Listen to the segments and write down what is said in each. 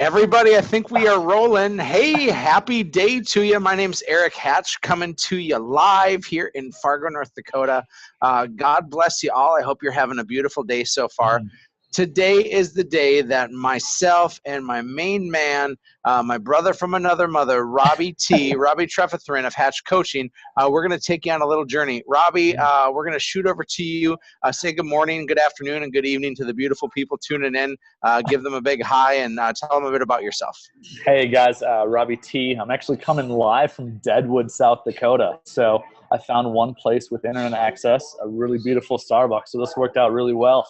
Everybody, I think we are rolling. Hey, happy day to you. My name's Eric Hatch, coming to you live here in Fargo, North Dakota. God bless you all. I hope you're having a beautiful day so far. Today is the day that myself and my main man, my brother from another mother, Robbie Trefethrin of Hatch Coaching, we're going to take you on a little journey. Robbie, we're going to shoot over to you, say good morning, good afternoon, and good evening to the beautiful people tuning in. Give them a big hi and tell them a bit about yourself. Hey guys, Robbie T. I'm actually coming live from Deadwood, South Dakota. So I found one place with internet access, a really beautiful Starbucks. So this worked out really well.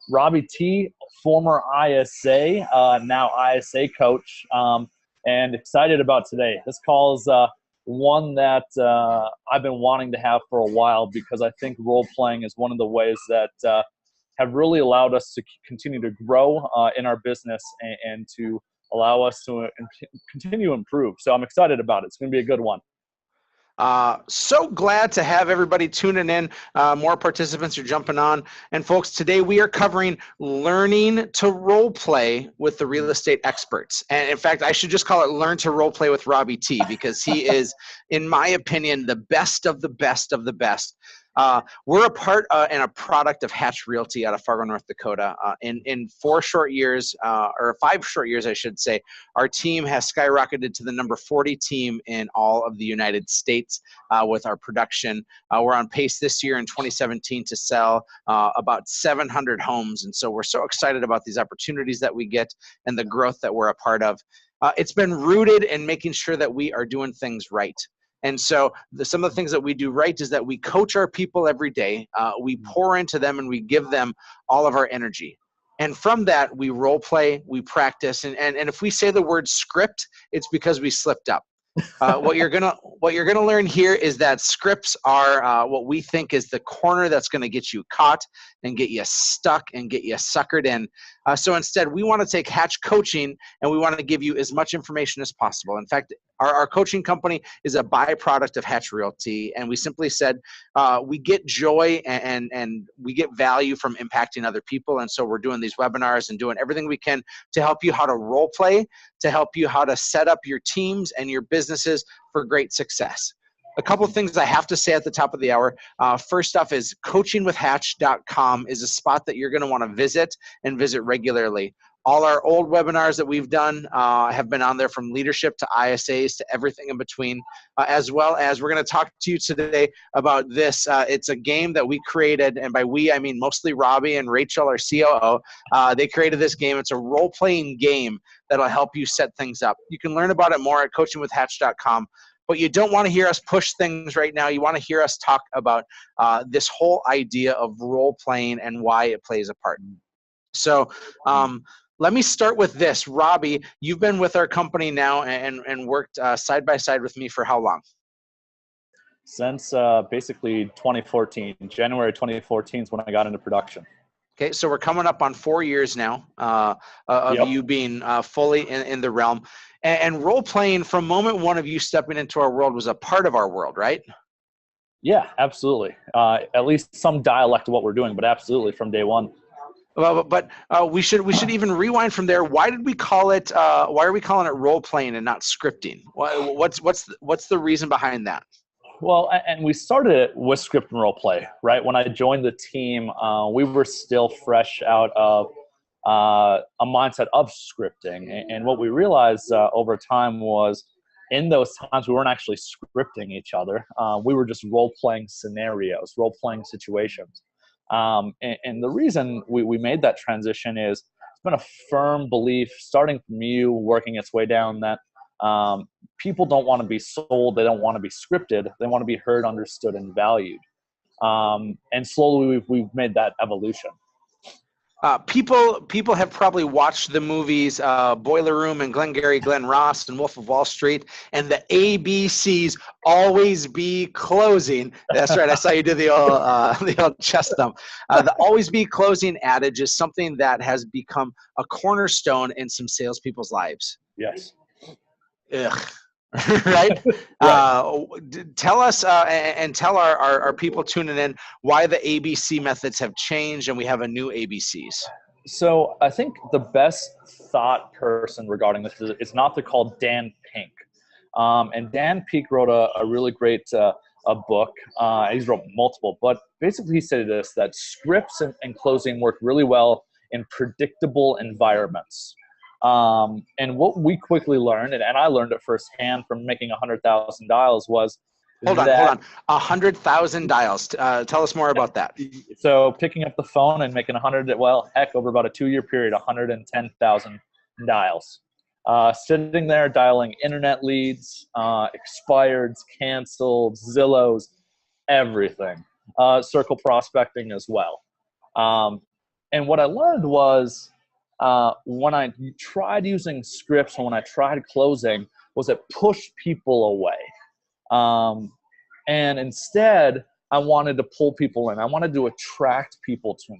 Robbie T, former ISA, now ISA coach, and excited about today. This call is one that I've been wanting to have for a while because I think role playing is one of the ways that have really allowed us to continue to grow in our business and to allow us to continue to improve. So I'm excited about it. It's going to be a good one. So glad to have everybody tuning in. More participants are jumping on. And folks, today we are covering learning to role play with the real estate experts. And in fact, I should just call it learn to role play with Robbie T, because he is, in my opinion, the best of the best of the best. We're a part and a product of Hatch Realty out of Fargo, North Dakota. In 4 short years, or 5 short years, I should say, our team has skyrocketed to the number 40 team in all of the United States with our production. We're on pace this year in 2017 to sell about 700 homes. And so we're so excited about these opportunities that we get and the growth that we're a part of. It's been rooted in making sure that we are doing things right. And so some of the things that we do right is that we coach our people every day. We pour into them and we give them all of our energy. And from that, we role play, we practice. And if we say the word script, it's because we slipped up. What you're gonna learn here is that scripts are what we think is the corner that's gonna get you caught and get you stuck and get you suckered in. So instead, we want to take Hatch Coaching and we want to give you as much information as possible. In fact, our coaching company is a byproduct of Hatch Realty, and we simply said we get joy and we get value from impacting other people, and so we're doing these webinars and doing everything we can to help you how to role play, to help you how to set up your teams and your businesses for great success. A couple of things I have to say at the top of the hour. First off is coachingwithhatch.com is a spot that you're going to want to visit and visit regularly. All our old webinars that we've done have been on there, from leadership to ISAs to everything in between, as well as we're going to talk to you today about this. It's a game that we created, and by we, I mean mostly Robbie and Rachel, our COO. They created this game. It's a role-playing game that'll help you set things up. You can learn about it more at coachingwithhatch.com. But you don't want to hear us push things right now. You want to hear us talk about this whole idea of role-playing and why it plays a part. So let me start with this. Robbie, you've been with our company now and worked side by side with me for how long? Since basically 2014. January 2014 is when I got into production. Okay, so we're coming up on 4 years now of you being fully in the realm. And role-playing, from moment one of you stepping into our world, was a part of our world, right? Yeah, absolutely. At least some dialect of what we're doing, but absolutely from day one. Well, but we should even rewind from there. Why did we call it? Why are we calling it role playing and not scripting? What's the reason behind that? Well, and we started it with script and role play, right? When I joined the team, we were still fresh out of a mindset of scripting, and what we realized over time was, in those times, we weren't actually scripting each other. We were just role playing scenarios, role playing situations. And the reason we made that transition is it's been a firm belief, starting from you, working its way down, that people don't want to be sold. They don't want to be scripted. They want to be heard, understood, and valued. And slowly we've made that evolution. People have probably watched the movies Boiler Room and Glengarry Glen Ross and Wolf of Wall Street, and the ABCs always be closing. That's right. I saw you do the old chest thump. The always be closing adage is something that has become a cornerstone in some salespeople's lives. Yes. Ugh. Right? Tell us and tell our people tuning in why the ABC methods have changed and we have a new ABCs. So I think the best thought person regarding this is an author called Dan Pink. And Dan Pink wrote a really great a book. He's wrote multiple, but basically he said this, that scripts and closing work really well in predictable environments. And what we quickly learned, and I learned it firsthand from making 100,000 dials, was Hold that on. 100,000 dials. Tell us more about that. so picking up the phone and making 100, well, heck, over about a 2-year period, 110,000 dials. Sitting there dialing internet leads, expireds, canceled, Zillows, everything. Circle prospecting as well. And what I learned was when I tried using scripts and when I tried closing, was it pushed people away. And instead, I wanted to pull people in. I wanted to attract people to me.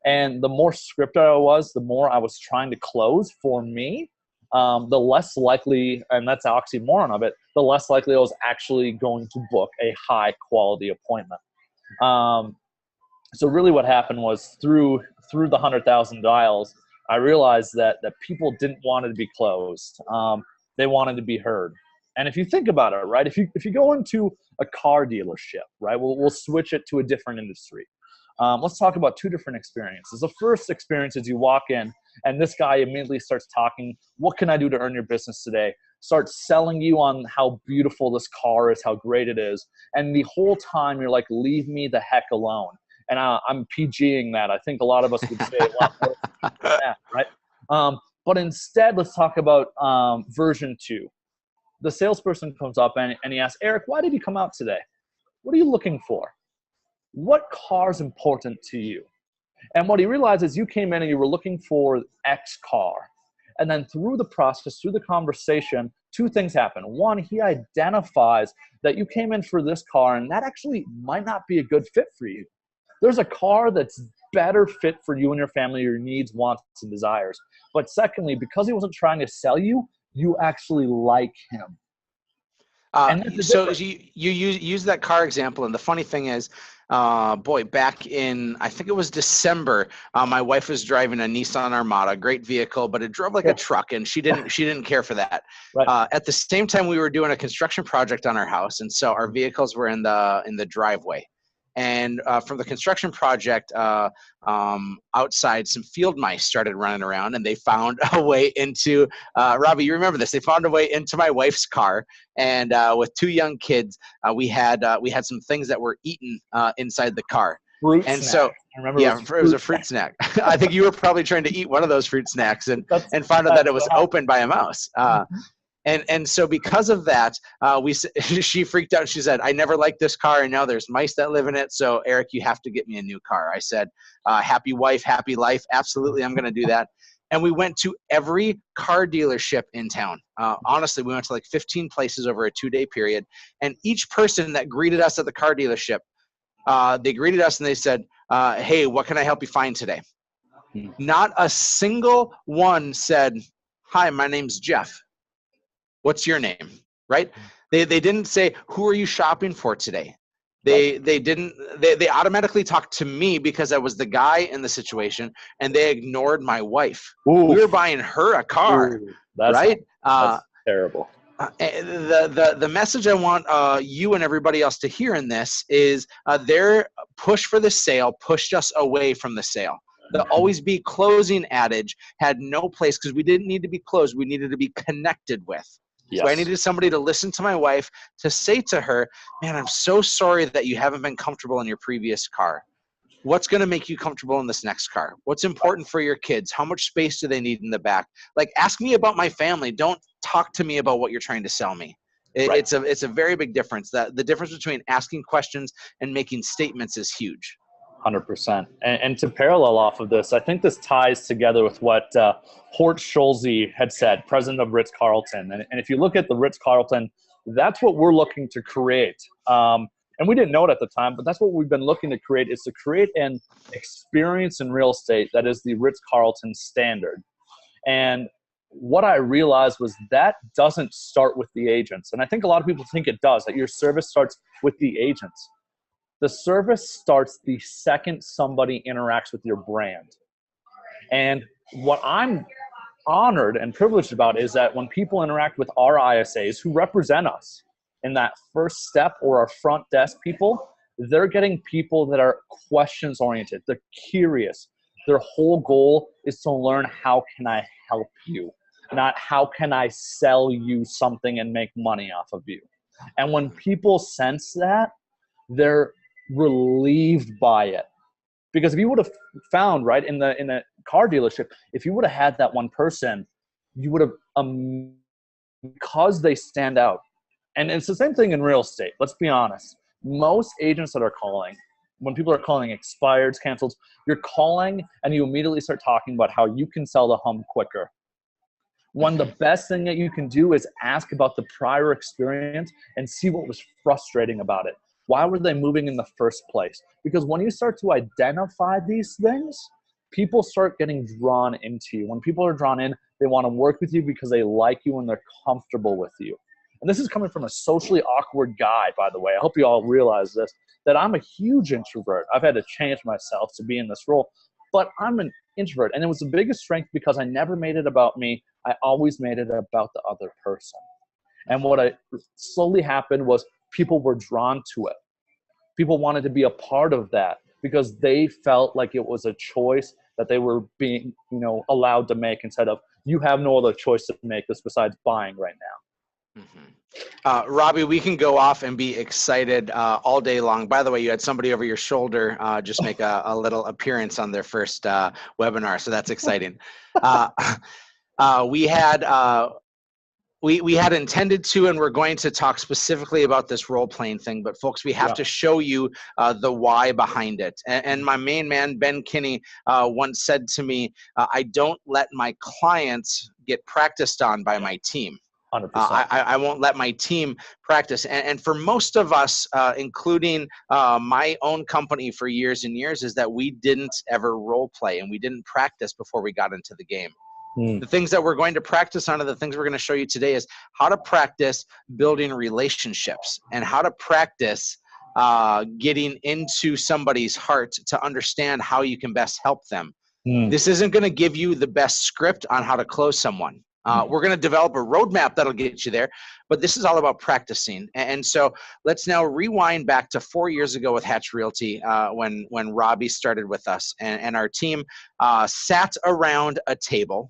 And the more scripted I was, the more I was trying to close for me, the less likely, and that's the oxymoron of it, the less likely I was actually going to book a high quality appointment. So really what happened was through the 100,000 dials, I realized that people didn't want to be closed. They wanted to be heard. And if you think about it, right, if you go into a car dealership, right, we'll switch it to a different industry. Let's talk about 2 different experiences. The first experience is you walk in and this guy immediately starts talking, what can I do to earn your business today? Starts selling you on how beautiful this car is, how great it is. And the whole time you're like, leave me the heck alone. And I'm PGing that. I think a lot of us would say a lot more than that, right? But instead, let's talk about version 2. The salesperson comes up and he asks, Eric, why did you come out today? What are you looking for? What car is important to you? And what he realizes, you came in and you were looking for X car. And then through the process, through the conversation, 2 things happen. One, he identifies that you came in for this car and that actually might not be a good fit for you. There's a car that's better fit for you and your family, your needs, wants, and desires. But secondly, because he wasn't trying to sell you, you actually like him. So you use that car example, and the funny thing is, back in, I think it was December, my wife was driving a Nissan Armada, great vehicle, but it drove like a truck, and she didn't care for that. Right. At the same time, we were doing a construction project on our house, and so our vehicles were in the driveway. And from the construction project, outside, some field mice started running around, and they found a way into, Robbie, you remember this, they found a way into my wife's car. And with 2 young kids, we had some things that were eaten inside the car. Fruit and snack. So, I remember yeah, it was a fruit snack. I think you were probably trying to eat one of those fruit snacks and found out that it was opened by a mouse. And so because of that, she freaked out. She said, I never liked this car, and now there's mice that live in it. So, Eric, you have to get me a new car. I said, happy wife, happy life. Absolutely, I'm going to do that. And we went to every car dealership in town. Honestly, we went to like 15 places over a 2-day period. And each person that greeted us at the car dealership, they greeted us and they said, hey, what can I help you find today? Not a single one said, hi, my name's Jeff. What's your name? Right? They didn't say, who are you shopping for today? They automatically talked to me because I was the guy in the situation, and they ignored my wife. Ooh. We were buying her a car. Ooh, right? That's terrible. The message I want you and everybody else to hear in this is their push for the sale pushed us away from the sale. The always be closing adage had no place because we didn't need to be closed. We needed to be connected with. Yes. So I needed somebody to listen to my wife, to say to her, man, I'm so sorry that you haven't been comfortable in your previous car. What's going to make you comfortable in this next car? What's important for your kids? How much space do they need in the back? Like, ask me about my family. Don't talk to me about what you're trying to sell me. It's a very big difference. The difference between asking questions and making statements is huge. 100%. And to parallel off of this, I think this ties together with what Hort Schulze had said, president of Ritz-Carlton. And if you look at the Ritz-Carlton, that's what we're looking to create. And we didn't know it at the time, but that's what we've been looking to create, is to create an experience in real estate that is the Ritz-Carlton standard. And what I realized was that doesn't start with the agents. And I think a lot of people think it does, that your service starts with the agents. The service starts the second somebody interacts with your brand. And what I'm honored and privileged about is that when people interact with our ISAs who represent us in that first step, or our front desk people, they're getting people that are questions oriented. They're curious. Their whole goal is to learn, how can I help you? Not how can I sell you something and make money off of you. And when people sense that, they're relieved by it. Because if you would have found, right, in a car dealership, if you would have had that one person, you would have, because they stand out. And it's the same thing in real estate. Let's be honest. Most agents that are calling, when people are calling expireds, cancels, you're calling and you immediately start talking about how you can sell the home quicker. When the best thing that you can do is ask about the prior experience and see what was frustrating about it. Why were they moving in the first place? Because when you start to identify these things, people start getting drawn into you. When people are drawn in, they want to work with you because they like you and they're comfortable with you. And this is coming from a socially awkward guy, by the way. I hope you all realize this, that I'm a huge introvert. I've had to change myself to be in this role, but I'm an introvert. And it was the biggest strength because I never made it about me. I always made it about the other person. And what slowly happened was people were drawn to it. People wanted to be a part of that because they felt like it was a choice that they were being, allowed to make, instead of, you have no other choice to make this besides buying right now. Robbie, we can go off and be excited all day long. By the way, you had somebody over your shoulder just make a little appearance on their first webinar, so that's exciting. We had intended to, and we're going to talk specifically about this role-playing thing, but folks, we have to show you the why behind it. And my main man, Ben Kinney, once said to me, I don't let my clients get practiced on by my team. 100%. I won't let my team practice. And for most of us, including my own company for years and years, is that we didn't ever role play and we didn't practice before we got into the game. The things that we're going to practice on, are the things we're going to show you today, is how to practice building relationships and how to practice getting into somebody's heart to understand how you can best help them. This isn't going to give you the best script on how to close someone. We're going to develop a roadmap that'll get you there, but this is all about practicing. And so let's now rewind back to 4 years ago with Hatch Realty, when Robbie started with us, and our team sat around a table.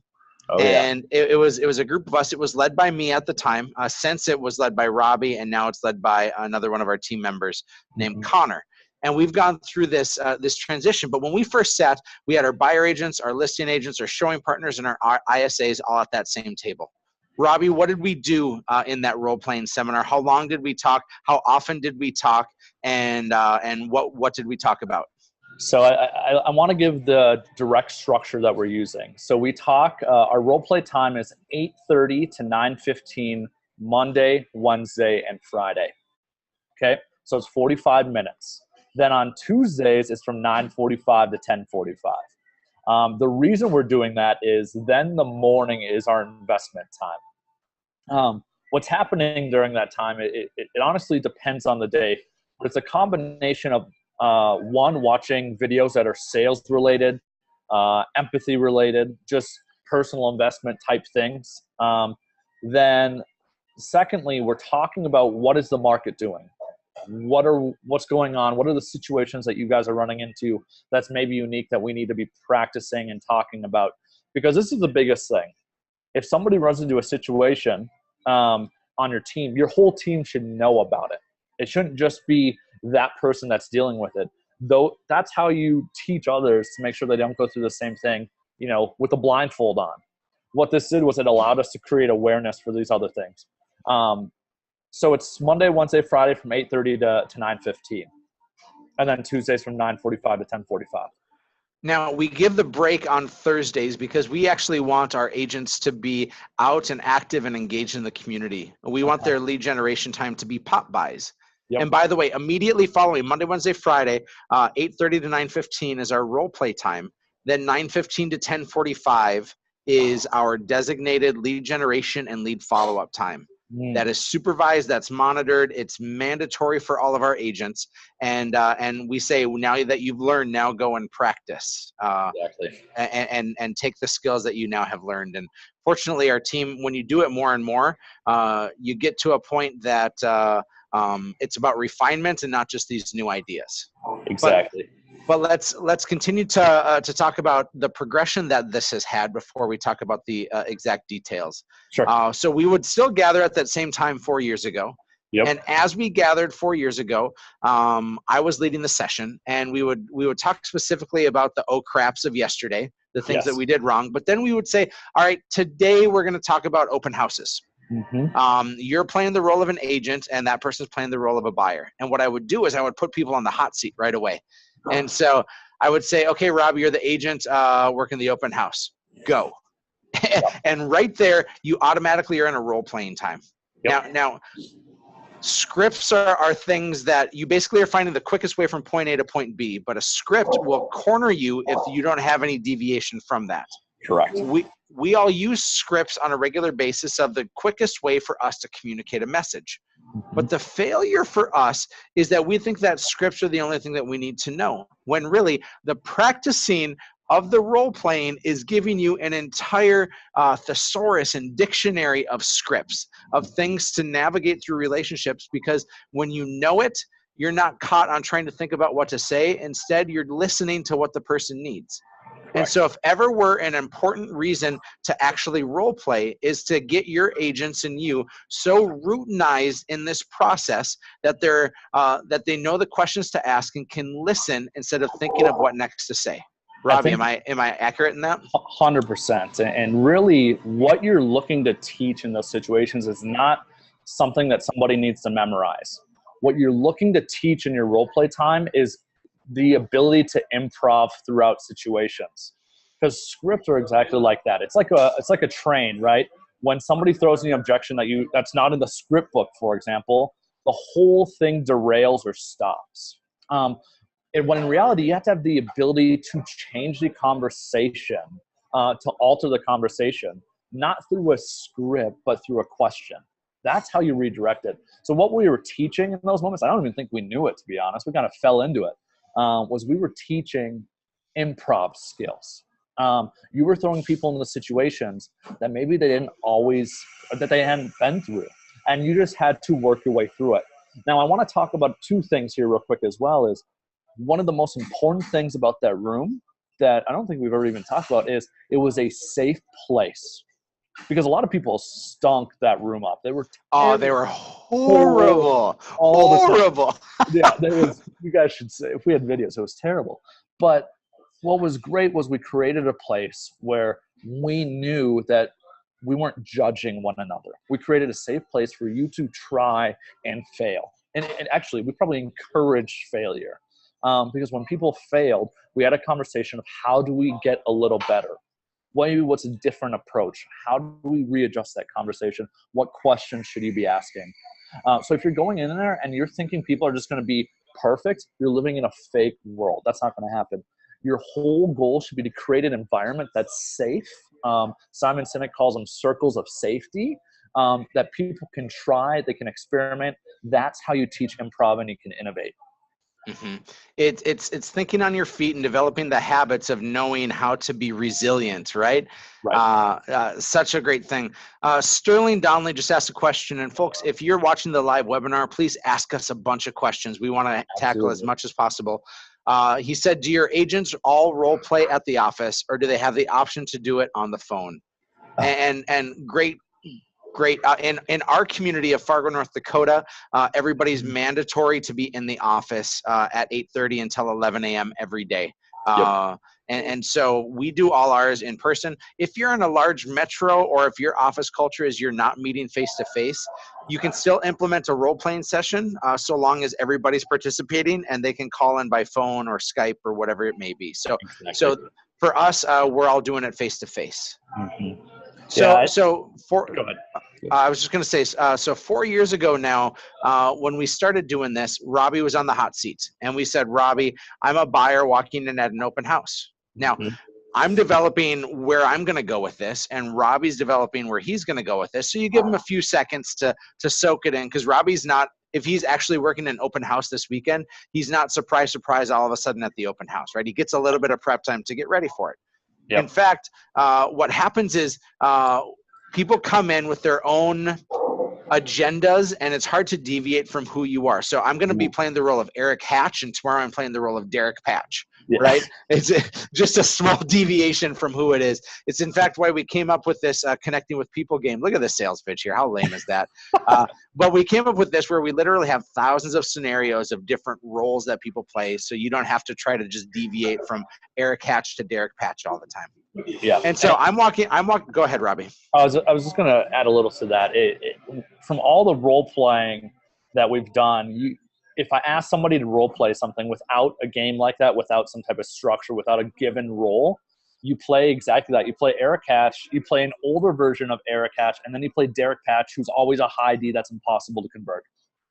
And it was a group of us. It was led by me at the time. Since it was led by Robbie, and now it's led by another one of our team members named Connor. And we've gone through this transition. But when we first sat, we had our buyer agents, our listing agents, our showing partners, and our ISAs all at that same table. Robbie, what did we do in that role-playing seminar? How long did we talk? How often did we talk? And what did we talk about? So I want to give the direct structure that we're using. So we talk, our role play time is 8:30 to 9:15, Monday, Wednesday, and Friday. Okay, so it's 45 minutes. Then on Tuesdays, it's from 9:45 to 10:45. The reason we're doing that is then the morning is our investment time. What's happening during that time, it honestly depends on the day. But it's a combination of one, watching videos that are sales related, empathy related, just personal investment type things. Then secondly, we're talking about what is the market doing? What's going on? What are the situations that you guys are running into that's maybe unique that we need to be practicing and talking about? Because this is the biggest thing. If somebody runs into a situation on your team, your whole team should know about it. It shouldn't just be that person that's dealing with it. Though that's how you teach others to make sure they don't go through the same thing, with a blindfold on. What this did was it allowed us to create awareness for these other things. So it's Monday, Wednesday, Friday from 8:30 to 9:15. And then Tuesdays from 9:45 to 10:45. Now, we give the break on Thursdays because we actually want our agents to be out and active and engaged in the community. We want their lead generation time to be pop buys. Yep. And by the way, immediately following Monday, Wednesday, Friday, 8:30 to 9:15 is our role play time. Then 9:15 to 10:45 is our designated lead generation and lead follow-up time. that is supervised, that's monitored. It's mandatory for all of our agents. And we say, now that you've learned, now go and practice Exactly. and take the skills that you now have learned. And fortunately, our team, when you do it more and more, you get to a point that it's about refinement and not just these new ideas. Exactly. But let's continue to talk about the progression that this has had before we talk about the exact details. Sure. So we would still gather at that same time 4 years ago. Yep. And as we gathered 4 years ago, I was leading the session, and we would talk specifically about the oh craps of yesterday, the things that we did wrong. But then we would say, all right, today we're going to talk about open houses. You're playing the role of an agent, and that person's playing the role of a buyer. And what I would do is I would put people on the hot seat right away. And so I would say, okay, Rob, you're the agent working the open house. Go. And right there, you automatically are in a role-playing time. Now, scripts are things that you basically are finding the quickest way from point A to point B, but a script will corner you if you don't have any deviation from that. Correct. We all use scripts on a regular basis of the quickest way for us to communicate a message. But the failure for us is that we think that scripts are the only thing that we need to know, when really the practicing of the role playing is giving you an entire thesaurus and dictionary of scripts, of things to navigate through relationships, because when you know it, you're not caught on trying to think about what to say. Instead, you're listening to what the person needs. And so if ever we're an important reason to actually role play is to get your agents and you so routinized in this process that they know the questions to ask and can listen instead of thinking of what next to say. Robbie, am I accurate in that? 100%. And really what you're looking to teach in those situations is not something that somebody needs to memorize. What you're looking to teach in your role play time is the ability to improv throughout situations, because scripts are exactly like that. It's like a train, right? When somebody throws an objection that's not in the script book, for example, the whole thing derails or stops. And when in reality, you have to have the ability to change the conversation, to alter the conversation, not through a script, but through a question. That's how you redirect it. So what we were teaching in those moments, I don't even think we knew it, to be honest. We kind of fell into it. Was we were teaching improv skills. You were throwing people into situations that maybe they hadn't been through, and you just had to work your way through it. Now, I want to talk about two things here real quick as well. Is one of the most important things about that room that I don't think we've ever even talked about is it was a safe place. Because a lot of people stunk that room up. They were terrible. They were horrible. Horrible. Yeah, you guys should say, if we had videos, it was terrible. But what was great was we created a place where we knew that we weren't judging one another. We created a safe place for you to try and fail. And actually, we probably encouraged failure. Because when people failed, we had a conversation of how do we get a little better? What's a different approach? How do we readjust that conversation? What questions should you be asking? So if you're going in there and you're thinking people are just going to be perfect, you're living in a fake world. That's not going to happen. Your whole goal should be to create an environment that's safe. Simon Sinek calls them circles of safety, that people can try, they can experiment. That's how you teach improv and you can innovate. Mm-hmm. It's thinking on your feet and developing the habits of knowing how to be resilient, right? Such a great thing. Sterling Donnelly just asked a question, and folks, if you're watching the live webinar, please ask us a bunch of questions. We want to tackle as much as possible. He said, do your agents all role play at the office, or do they have the option to do it on the phone? And great. In our community of Fargo, North Dakota, everybody's mandatory to be in the office at 8:30 until 11 a.m. every day. And so we do all ours in person. If you're in a large metro, or if your office culture is you're not meeting face-to-face, you can still implement a role-playing session so long as everybody's participating and they can call in by phone or Skype or whatever it may be. So for us, we're all doing it face-to-face. Mm-hmm. Go ahead. I was just going to say, so 4 years ago now, when we started doing this, Robbie was on the hot seat. And we said, Robbie, I'm a buyer walking in at an open house. Now, I'm developing where I'm going to go with this, and Robbie's developing where he's going to go with this. So you give him a few seconds to soak it in, because Robbie's not, if he's actually working an open house this weekend, he's not surprise all of a sudden at the open house, right? He gets a little bit of prep time to get ready for it. Yep. In fact, what happens is people come in with their own agendas, and it's hard to deviate from who you are. So I'm going to be playing the role of Eric Hatch, and tomorrow I'm playing the role of Derek Patch. Yeah. Right? It's just a small deviation from who it is. It's in fact why we came up with this connecting with people game. Look at the sales pitch here. How lame is that? But we came up with this where we literally have thousands of scenarios of different roles that people play, so you don't have to try to just deviate from Eric Hatch to Derek Patch all the time. Yeah. And so I'm walking. Go ahead, Robbie. I was just going to add a little to that. From all the role playing that we've done, if I ask somebody to role play something without a game like that, without some type of structure, without a given role, you play exactly that. You play Eric Hatch, you play an older version of Eric Hatch, and then you play Derek Patch, who's always a high D that's impossible to convert.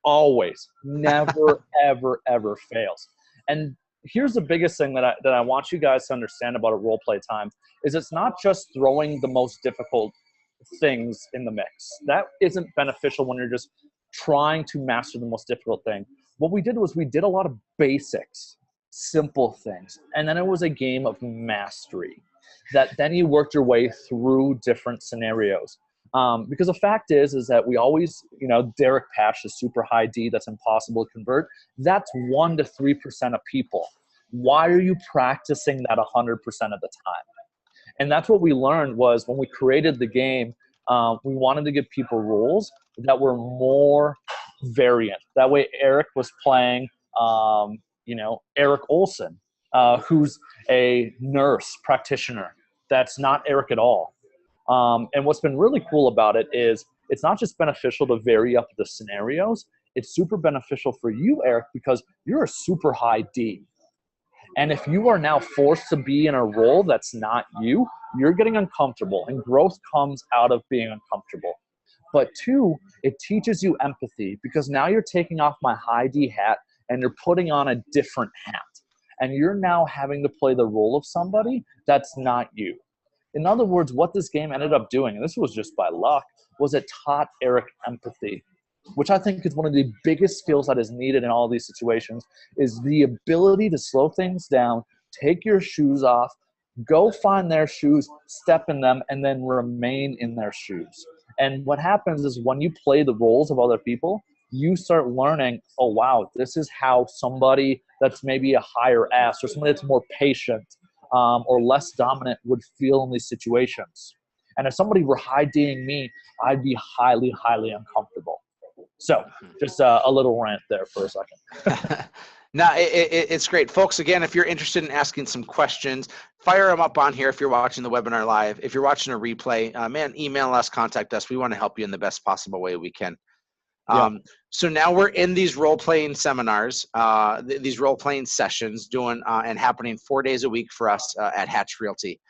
Always. Never, ever, ever fails. And here's the biggest thing that I want you guys to understand about a role play time is it's not just throwing the most difficult things in the mix. That isn't beneficial when you're just trying to master the most difficult thing. What we did was we did a lot of basics, simple things, and then it was a game of mastery that then you worked your way through different scenarios. Because the fact is that we always, Derek Patch, the super high D that's impossible to convert, that's 1% to 3% of people. Why are you practicing that 100% of the time? And that's what we learned was when we created the game, we wanted to give people rules that were more variant. That way Eric was playing, Eric Olson, who's a nurse practitioner. That's not Eric at all. And what's been really cool about it is it's not just beneficial to vary up the scenarios. It's super beneficial for you, Eric, because you're a super high D. And if you are now forced to be in a role that's not you, you're getting uncomfortable, and growth comes out of being uncomfortable. But two, it teaches you empathy, because now you're taking off my high D hat and you're putting on a different hat. And you're now having to play the role of somebody that's not you. In other words, what this game ended up doing, and this was just by luck, was it taught Eric empathy, which I think is one of the biggest skills that is needed in all these situations, is the ability to slow things down, take your shoes off, go find their shoes, step in them, and then remain in their shoes. And what happens is when you play the roles of other people, you start learning, oh, wow, this is how somebody that's maybe a higher ass or somebody that's more patient or less dominant would feel in these situations. And if somebody were high D'ing me, I'd be highly, highly uncomfortable. So just a little rant there for a second. No, it's great. Folks, again, if you're interested in asking some questions, fire them up on here if you're watching the webinar live. If you're watching a replay, email us, contact us. We want to help you in the best possible way we can. So now we're in these role-playing seminars, these role-playing sessions doing and happening 4 days a week for us at Hatch Realty.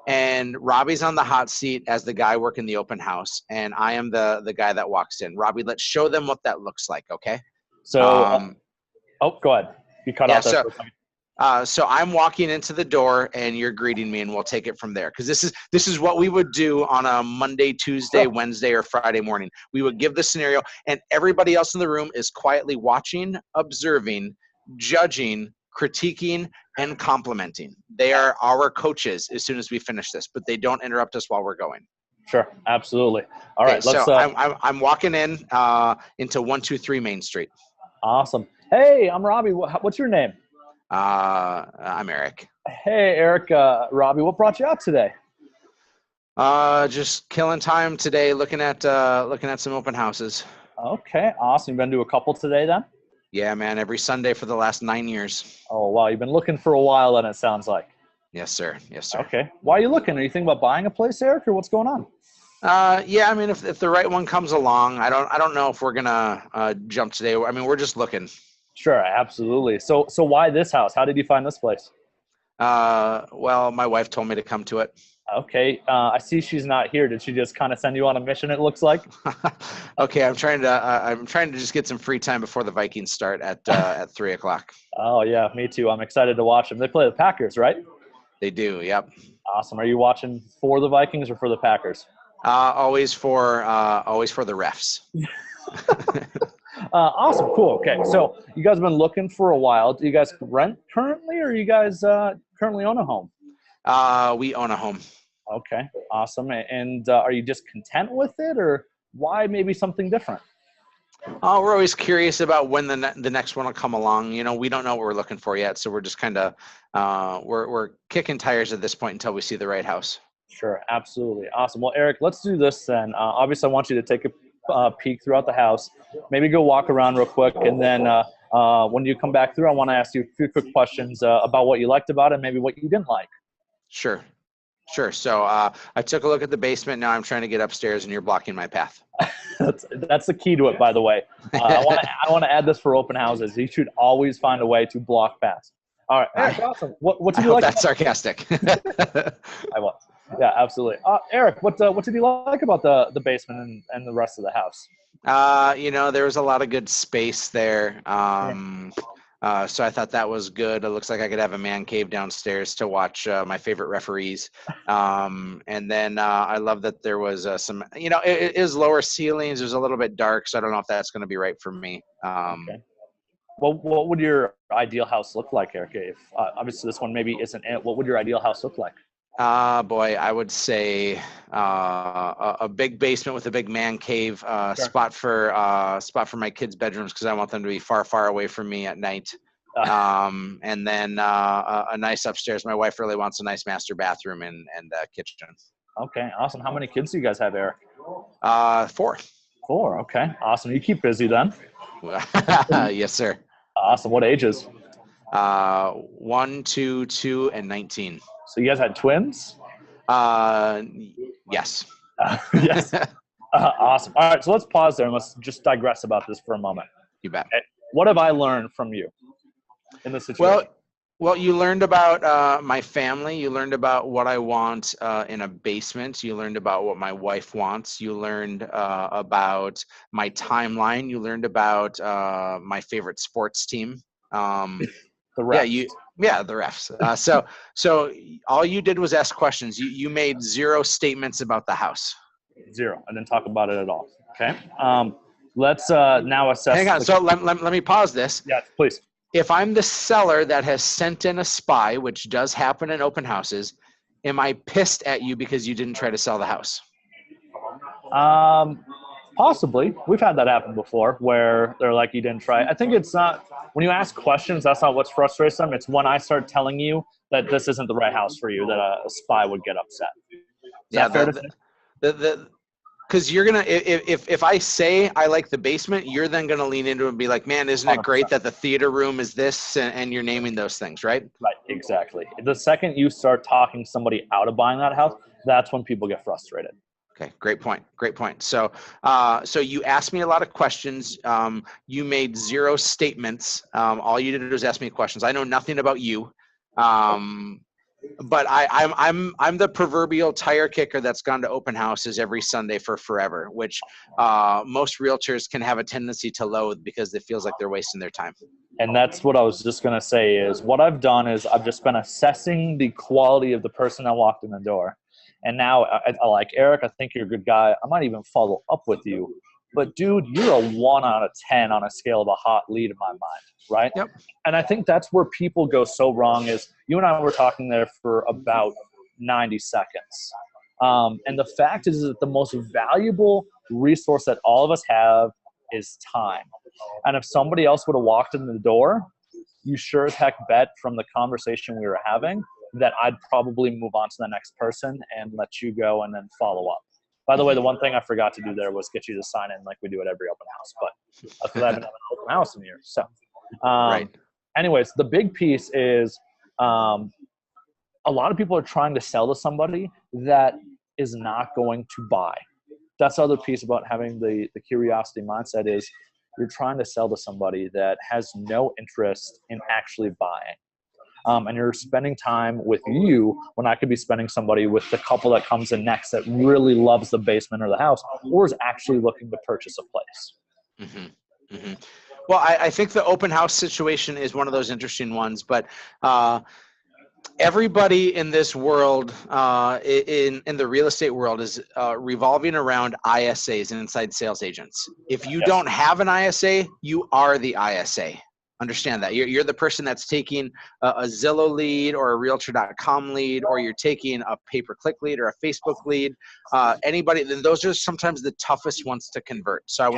And Robbie's on the hot seat as the guy working the open house, and I am the guy that walks in. Robbie, let's show them what that looks like, okay? So, go ahead. You cut off there for a second. So I'm walking into the door, and you're greeting me, and we'll take it from there. Because this is what we would do on a Monday, Tuesday, Wednesday, or Friday morning. We would give the scenario, and everybody else in the room is quietly watching, observing, judging, critiquing, and complimenting. They are our coaches as soon as we finish this, but they don't interrupt us while we're going. Sure, absolutely. All right, let's. So I'm walking in into 123 Main Street. Awesome. Hey, I'm Robbie. What's your name? I'm Eric. Hey, Eric. Robbie, what brought you out today? Just killing time today, looking at some open houses. Okay, awesome. You've been to a couple today, then? Yeah, man. Every Sunday for the last 9 years. Oh, wow. You've been looking for a while, then, it sounds like. Yes, sir. Yes, sir. Okay. Why are you looking? Are you thinking about buying a place, Eric, or what's going on? Yeah. I mean, if the right one comes along, I don't know if we're gonna jump today. I mean, we're just looking. Sure, absolutely. So why this house? How did you find this place? Well, my wife told me to come to it. Okay. I see she's not here. Did she just kind of send you on a mission, it looks like? Okay, I'm trying to just get some free time before the Vikings start at 3:00. Oh yeah, me too. I'm excited to watch them. They play the Packers, right? They do. Yep. Awesome. Are you watching for the Vikings or for the Packers? Always for the refs. Awesome. Cool. Okay. So you guys have been looking for a while. Do you guys rent currently, or you guys currently own a home? We own a home. Okay. Awesome. And are you just content with it, or why maybe something different? We're always curious about when the next one will come along. We don't know what we're looking for yet, so we're just kind of we're kicking tires at this point until we see the right house. Sure. Absolutely. Awesome. Well, Eric, let's do this then. Obviously, I want you to take a peek throughout the house. Maybe go walk around real quick, and then when you come back through, I want to ask you a few quick questions about what you liked about it, and maybe what you didn't like. Sure. So I took a look at the basement. Now I'm trying to get upstairs, and you're blocking my path. That's the key to it, by the way. I want to add this for open houses. You should always find a way to block paths. All right, Eric, awesome. What did you like? That's sarcastic. I was. Yeah, absolutely. Eric, what did you like about the basement and the rest of the house? There was a lot of good space there. So I thought that was good. It looks like I could have a man cave downstairs to watch my favorite referees. And then I love that there was some, it is lower ceilings. It was a little bit dark, so I don't know if that's going to be right for me. Okay. Well, what would your ideal house look like, Eric? If obviously this one maybe isn't it, what would your ideal house look like? Boy, I would say a big basement with a big man cave, Sure. spot for my kids' bedrooms because I want them to be far, far away from me at night. And then a nice upstairs. My wife really wants a nice master bathroom and kitchen. Okay, awesome. How many kids do you guys have, Eric? 4. 4. Okay, awesome. You keep busy then. Yes, sir. Awesome. What ages? 1, 2, 2, and 19. So you guys had twins? Yes. Yes. Awesome. All right, so let's pause there and let's just digress about this for a moment. You bet. Okay. What have I learned from you in this situation? Well, you learned about my family. You learned about what I want in a basement. You learned about what my wife wants. You learned about my timeline. You learned about my favorite sports team. The refs. Yeah, the refs. So all you did was ask questions. You made 0 statements about the house. 0. I didn't talk about it at all. Okay. Let's now assess. Hang on. So let me pause this. Yeah, please. If I'm the seller that has sent in a spy, which does happen in open houses, am I pissed at you because you didn't try to sell the house? Possibly. We've had that happen before where they're like, you didn't try. I think it's not, when you ask questions, that's not what frustrates them. It's when I start telling you that this isn't the right house for you that a spy would get upset. Because you're gonna, if I say I like the basement, you're then gonna lean into it and be like, man, isn't it great that the theater room is this, and you're naming those things, right? Right, exactly. The second you start talking somebody out of buying that house, that's when people get frustrated. Okay, great point. So, so you asked me a lot of questions. You made 0 statements. All you did was ask me questions. I know nothing about you. But I'm the proverbial tire kicker that's gone to open houses every Sunday for forever, which most realtors can have a tendency to loathe because it feels like they're wasting their time. And that's what I was just going to say is what I've done is I've just been assessing the quality of the person that walked in the door. And now I like, Eric, I think you're a good guy. I might even follow up with you. But, dude, you're a 1 out of 10 on a scale of a hot lead in my mind, right? Yep. And I think that's where people go so wrong is you and I were talking there for about 90 seconds. And the fact is that the most valuable resource that all of us have is time. And if somebody else would have walked in the door, you sure as heck bet from the conversation we were having that I'd probably move on to the next person and let you go and then follow up. By the way, the one thing I forgot to do there was get you to sign in like we do at every open house, but that's because I haven't had an open house in years. So, right. Anyways, the big piece is a lot of people are trying to sell to somebody that is not going to buy. That's the other piece about having the curiosity mindset is you're trying to sell to somebody that has no interest in actually buying. And you're spending time with you when I could be spending somebody with the couple that comes in next that really loves the basement or the house or is actually looking to purchase a place. Mm-hmm. Mm-hmm. Well, I think the open house situation is one of those interesting ones, but Everybody in this world, in the real estate world, is revolving around ISAs and inside sales agents. If you Yes. don't have an ISA, you are the ISA. Understand that. You're the person that's taking a Zillow lead or a Realtor.com lead, or you're taking a pay-per-click lead or a Facebook lead. Anybody, then those are sometimes the toughest ones to convert. So I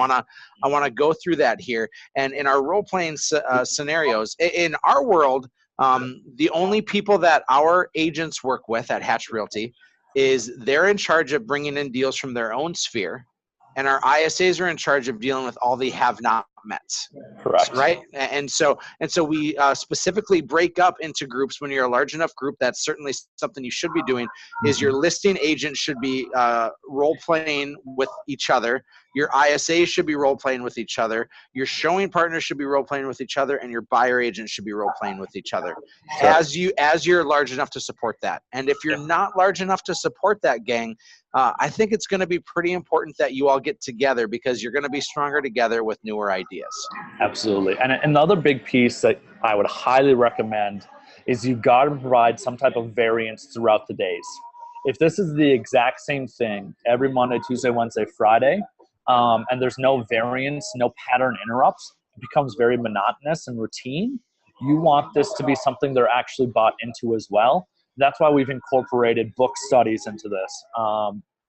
wanna go through that here. And in our role-playing scenarios, in our world, the only people that our agents work with at Hatch Realty is they're in charge of bringing in deals from their own sphere, and our ISAs are in charge of dealing with all the have-not mets. Correct. Right. And so we specifically break up into groups. When you're a large enough group, that's certainly something you should be doing, is your listing agent should be role playing with each other. Your ISA should be role playing with each other. Your showing partner should be role playing with each other, and your buyer agent should be role playing with each other, Sure. as you're large enough to support that. And if you're not large enough to support that, gang, I think it's going to be pretty important that you all get together, because you're going to be stronger together with newer ideas. Absolutely. And another big piece that I would highly recommend is you got to provide some type of variance throughout the days. If this is the exact same thing every Monday, Tuesday, Wednesday, Friday, and there's no variance, no pattern interrupts, it becomes very monotonous and routine. You want this to be something they're actually bought into as well. That's why we've incorporated book studies into this,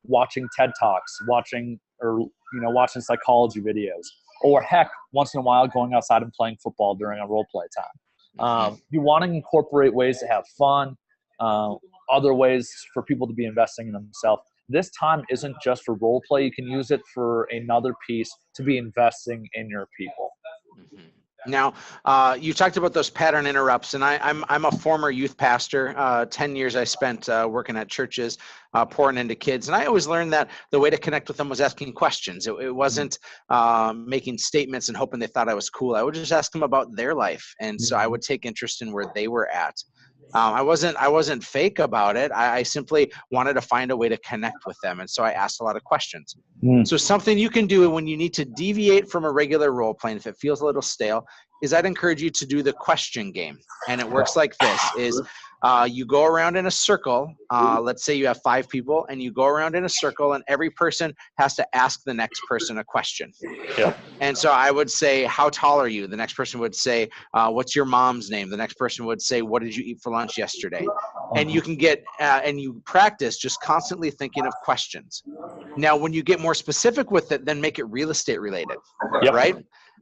watching TED Talks, watching watching psychology videos, or heck, once in a while going outside and playing football during a role play time. You want to incorporate ways to have fun, other ways for people to be investing in themselves. This time isn't just for role play. You can use it for another piece to be investing in your people. Now, you talked about those pattern interrupts, and I'm a former youth pastor. 10 years I spent working at churches, pouring into kids, and I always learned that the way to connect with them was asking questions. It wasn't making statements and hoping they thought I was cool. I would just ask them about their life, and so I would take interest in where they were at. I wasn't fake about it. I simply wanted to find a way to connect with them, and so I asked a lot of questions. So something you can do when you need to deviate from a regular role playing, if it feels a little stale, is I'd encourage you to do the question game. And it works like this: is you go around in a circle. Let's say you have 5 people, and you go around in a circle, and every person has to ask the next person a question. Yep. And so I would say, how tall are you? The next person would say, what's your mom's name? The next person would say, what did you eat for lunch yesterday? And you can get, and you practice just constantly thinking of questions. Now, when you get more specific with it, then make it real estate related, right?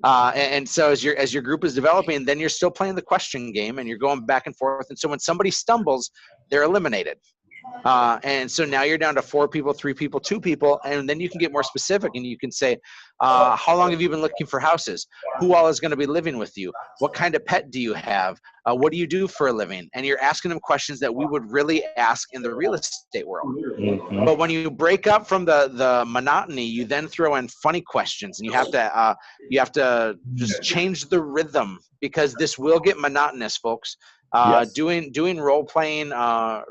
And so as your group is developing, then you're still playing the question game, and you're going back and forth. And so when somebody stumbles, they're eliminated. And so now you're down to 4 people, 3 people, 2 people, and then you can get more specific, and you can say, how long have you been looking for houses? Who all is going to be living with you? What kind of pet do you have? What do you do for a living? And you're asking them questions that we would really ask in the real estate world. But when you break up from the monotony, you then throw in funny questions, and you have to just change the rhythm, because this will get monotonous, folks. Doing role playing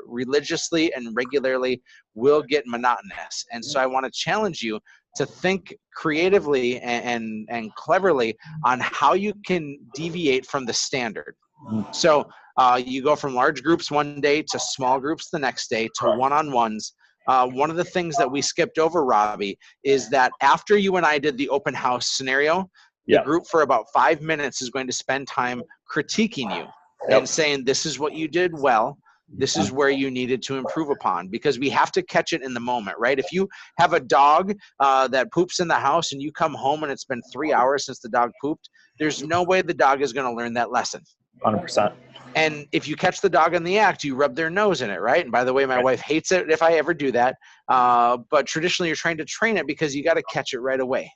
religiously and regularly will get monotonous. And so I want to challenge you to think creatively and cleverly on how you can deviate from the standard. So you go from large groups one day to small groups the next day to one-on-ones. One of the things that we skipped over, Robbie, is that after you and I did the open house scenario, the group for about 5 minutes is going to spend time critiquing you and saying, this is what you did well. This is where you needed to improve upon, because we have to catch it in the moment, right? If you have a dog that poops in the house and you come home and it's been 3 hours since the dog pooped, there's no way the dog is going to learn that lesson. 100%. And if you catch the dog in the act, you rub their nose in it, right? And by the way, my wife hates it if I ever do that. But traditionally, you're trying to train it because you got to catch it right away.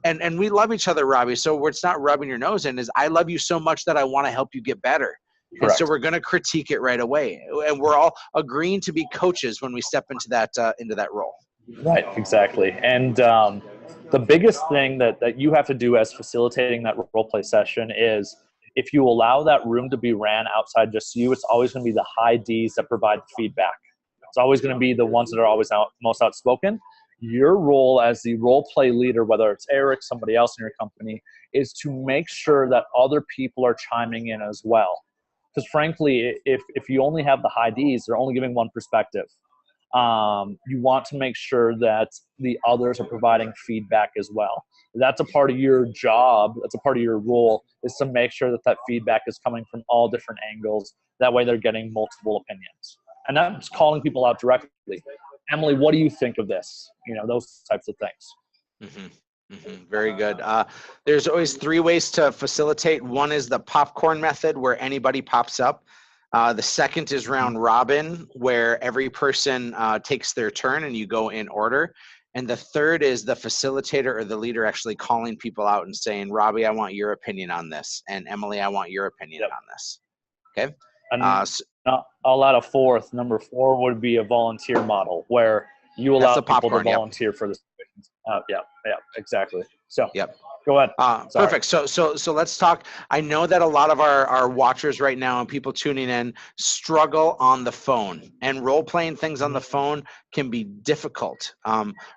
And we love each other, Robbie. So where it's not rubbing your nose in is, I love you so much that I want to help you get better. And so we're going to critique it right away. And we're all agreeing to be coaches when we step into that role. Right, exactly. And the biggest thing that you have to do as facilitating that role play session is, if you allow that room to be ran outside just you, it's always going to be the high Ds that provide feedback. It's always going to be the ones that are always most outspoken. Your role as the role play leader, whether it's Eric, somebody else in your company, is to make sure that other people are chiming in as well. Because frankly, if you only have the high Ds, they're only giving one perspective. You want to make sure that the others are providing feedback as well. That's a part of your job. That's a part of your role, is to make sure that that feedback is coming from all different angles. That way they're getting multiple opinions. And that's calling people out directly. Emily, what do you think of this? Those types of things. Very good. There's always 3 ways to facilitate. One is the popcorn method, where anybody pops up. The second is round robin, where every person takes their turn and you go in order. And the third is the facilitator or the leader actually calling people out and saying, Robbie, I want your opinion on this. And Emily, I want your opinion on this. Okay. And I'll add a fourth. Number 4 would be a volunteer model, where you allow people to volunteer for the situations. Yeah, exactly. So go ahead. Perfect. So let's talk. I know that a lot of our watchers right now and people tuning in struggle on the phone, and role playing things on the phone can be difficult.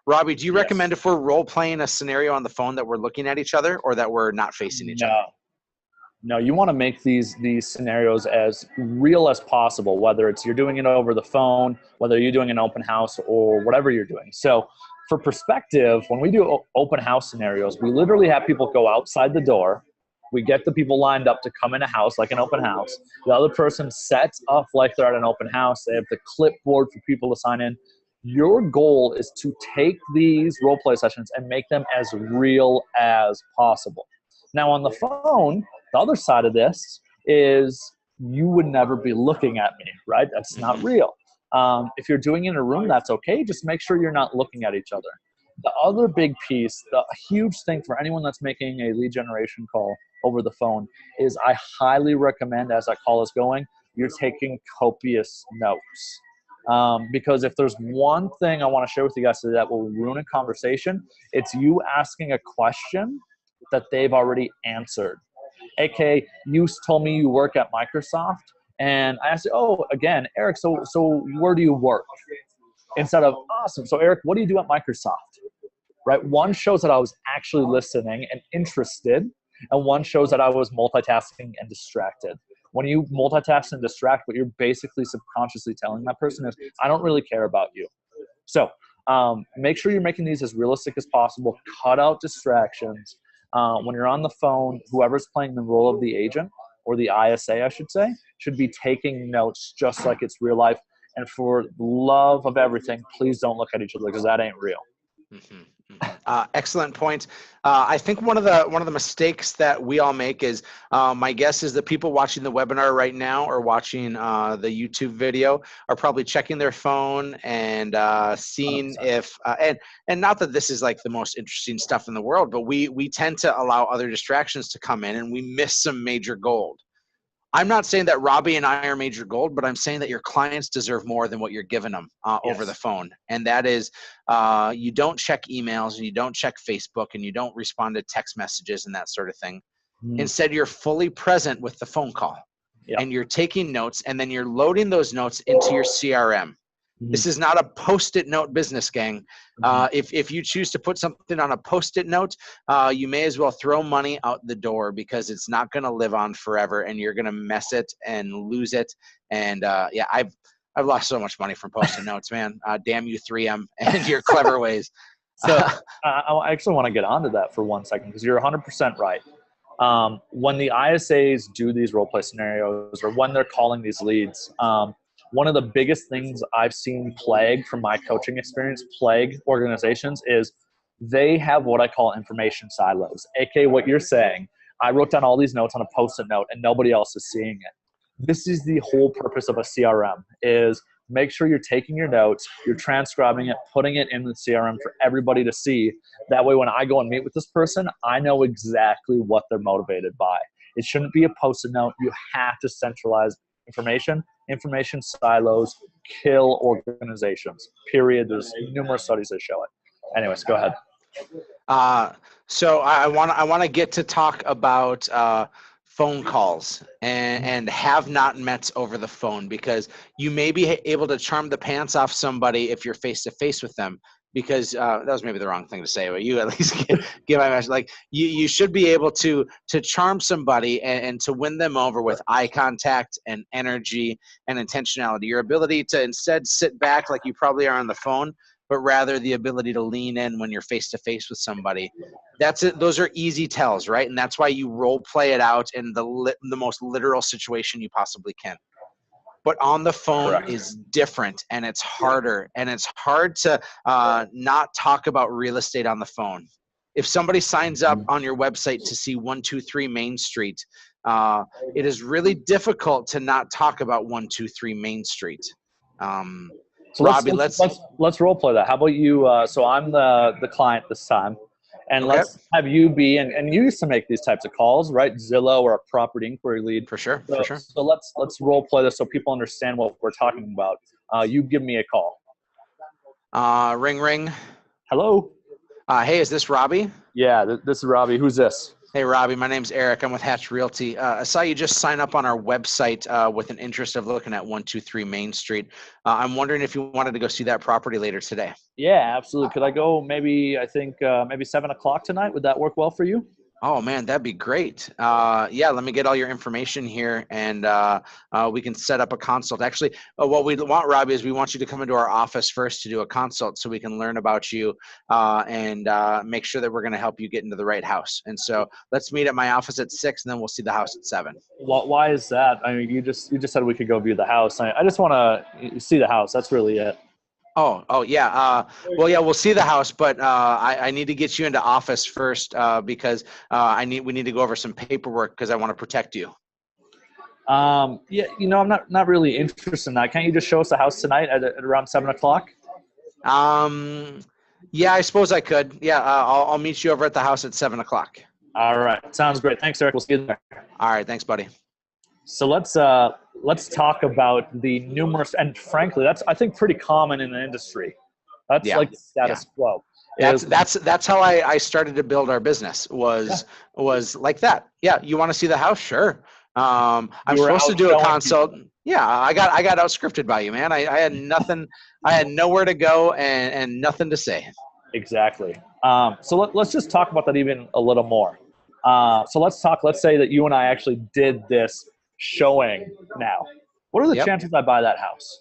Robbie, do you recommend, if we're role playing a scenario on the phone, that we're looking at each other, or that we're not facing each other? No, you want to make these scenarios as real as possible, whether it's you're doing it over the phone, whether you're doing an open house, or whatever you're doing. So for perspective, when we do open house scenarios, we literally have people go outside the door. We get the people lined up to come in a house, like an open house. The other person sets up like they're at an open house. They have the clipboard for people to sign in. Your goal is to take these role play sessions and make them as real as possible. Now on the phone, the other side of this is you would never be looking at me, right? That's not real. If you're doing it in a room, that's okay. Just make sure you're not looking at each other. The other big piece, the huge thing for anyone that's making a lead generation call over the phone, is I highly recommend, as that call is going, you're taking copious notes. Because if there's one thing I want to share with you guys today that will ruin a conversation, it's you asking a question that they've already answered. AK, you told me you work at Microsoft, and I asked, again, Eric, so where do you work? Instead of, awesome, so Eric, what do you do at Microsoft? Right? One shows that I was actually listening and interested, and one shows that I was multitasking and distracted. When you multitask and distract, what you're basically subconsciously telling that person is, I don't really care about you. So make sure you're making these as realistic as possible. Cut out distractions. When you're on the phone, whoever's playing the role of the agent, or the ISA, I should say, should be taking notes just like it's real life. And for love of everything, please don't look at each other, because that ain't real. Excellent point. I think one of the mistakes that we all make is, my guess is that people watching the webinar right now or watching the YouTube video are probably checking their phone and seeing 100%. If and not that this is like the most interesting stuff in the world, but we tend to allow other distractions to come in, and we miss some major gold. I'm not saying that Robbie and I are major gold, but I'm saying that your clients deserve more than what you're giving them over the phone. And that is, you don't check emails, and you don't check Facebook, and you don't respond to text messages and that sort of thing. Instead, you're fully present with the phone call, and you're taking notes, and then you're loading those notes into your CRM. This is not a Post-it note business, gang. If you choose to put something on a Post-it note, you may as well throw money out the door, because it's not going to live on forever, and you're going to mess it and lose it. And I've lost so much money from Post-it notes, man. Damn you, 3M, and your clever ways. So I actually want to get onto that for 1 second, because you're 100% right. When the ISAs do these role play scenarios, or when they're calling these leads, one of the biggest things I've seen from my coaching experience, plague organizations, is they have what I call information silos. aka what you're saying, I wrote down all these notes on a Post-it note and nobody else is seeing it. This is the whole purpose of a CRM, is make sure you're taking your notes, you're transcribing it, putting it in the CRM for everybody to see. That way when I go and meet with this person, I know exactly what they're motivated by. It shouldn't be a Post-it note. You have to centralize information. Information silos kill organizations, period. There's numerous studies that show it. Anyways, go ahead. So I want to get to talk about phone calls and have not mets over the phone, because you may be able to charm the pants off somebody if you're face to face with them, because that was maybe the wrong thing to say, but you at least give my message. Like you should be able to charm somebody and to win them over with eye contact and energy and intentionality. Your ability to instead sit back like you probably are on the phone, but rather the ability to lean in when you're face to face with somebody. That's it. Those are easy tells, right? And that's why you role play it out in the most literal situation you possibly can. But on the phone Correct. is different, and it's harder, and it's hard to not talk about real estate on the phone. If somebody signs up on your website to see 123 Main Street, it is really difficult to not talk about 123 Main Street. So Robbie, let's role play that. How about you? So I'm the client this time, and Okay. let's have you be. And you used to make these types of calls, right? Zillow or a property inquiry lead. For sure. So let's role play this so people understand what we're talking about. You give me a call. Ring, ring. Hello. Hey, is this Robbie? Yeah, this is Robbie. Who's this? Hey, Robbie, my name's Eric. I'm with Hatch Realty. I saw you just sign up on our website with an interest of looking at 123 Main Street. I'm wondering if you wanted to go see that property later today. Yeah, absolutely. Could I go maybe 7 o'clock tonight? Would that work well for you? Oh, man, that'd be great. Yeah, let me get all your information here, and we can set up a consult. Actually, what we want, Robbie, is we want you to come into our office first to do a consult so we can learn about you and make sure that we're going to help you get into the right house. And so let's meet at my office at 6, and then we'll see the house at 7. Why is that? I mean, you just said we could go view the house. I just want to see the house. That's really it. Oh yeah. Well, yeah, we'll see the house, but I need to get you into office first because we need to go over some paperwork because I want to protect you. Yeah, I'm not really interested in that. Can't you just show us the house tonight at around 7 o'clock? Yeah, I suppose I could. Yeah, I'll meet you over at the house at 7 o'clock. All right, sounds great. Thanks, Eric. We'll see you there. All right, thanks, buddy. So let's talk about the numerous, and frankly, that's I think pretty common in the industry. That's like the status quo. That's how I started to build our business was like that. Yeah, you want to see the house? Sure. I'm supposed to do a consult. Yeah, I got out scripted by you, man. I had nothing. I had nowhere to go and nothing to say. Exactly. So let's just talk about that even a little more. So let's say that you and I actually did this showing now. What are the chances I buy that house?